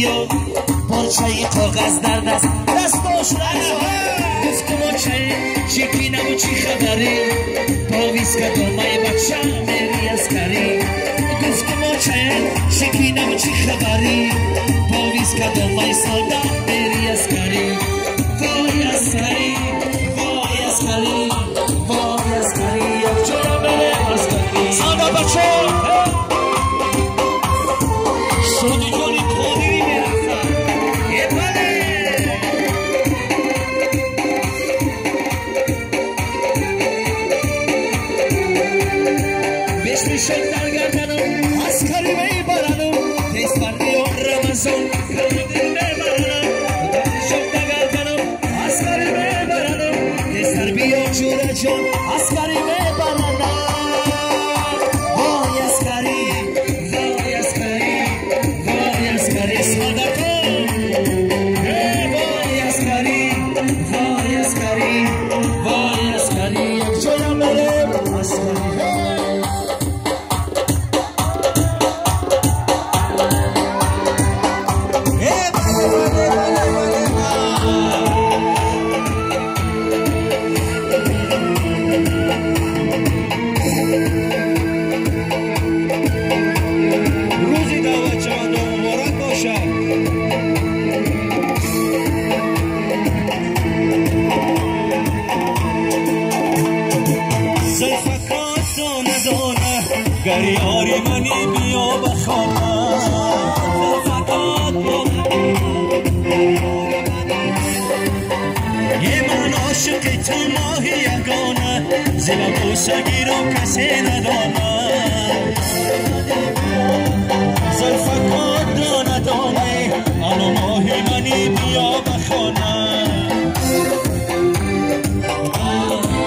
بیا پارچه کاغذ در دست دستاش گفت ما چی نمو چی خبری پاویز که دامه بچه میری از کاری گفت ما چی نمو چی خبری پاویز که دامه ساده میری از کاری وای از کاری وای از کاری وای از کاری یک جورا بره از کاری ساده بچه سونی جونی قادری میرفتن یه بله بیش میشد درگردنم از کاری میبرنم نیست بردیان رمزان کاری دل میبرنم شد درگردنم از کاری میبرنم نیست در بیان جور جان از کاری میبرنم وای از کاری وای از کاری وای از کاری ساده کن وای از کاری وای از کاری وای از کاری یک جایم برم از کاری گریاری منی بیا بخوانم فقط یه من عاشق تو ماهی یگانه زیبا بوسگی رو کسی ندانه زلفکات دانه دانه اما ماهی منی بیا بخوانه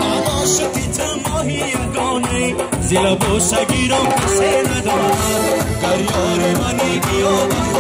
من عاشق تو ماهی یگانه زیلا بوسگی رو کسی ندارم گریار منی بیا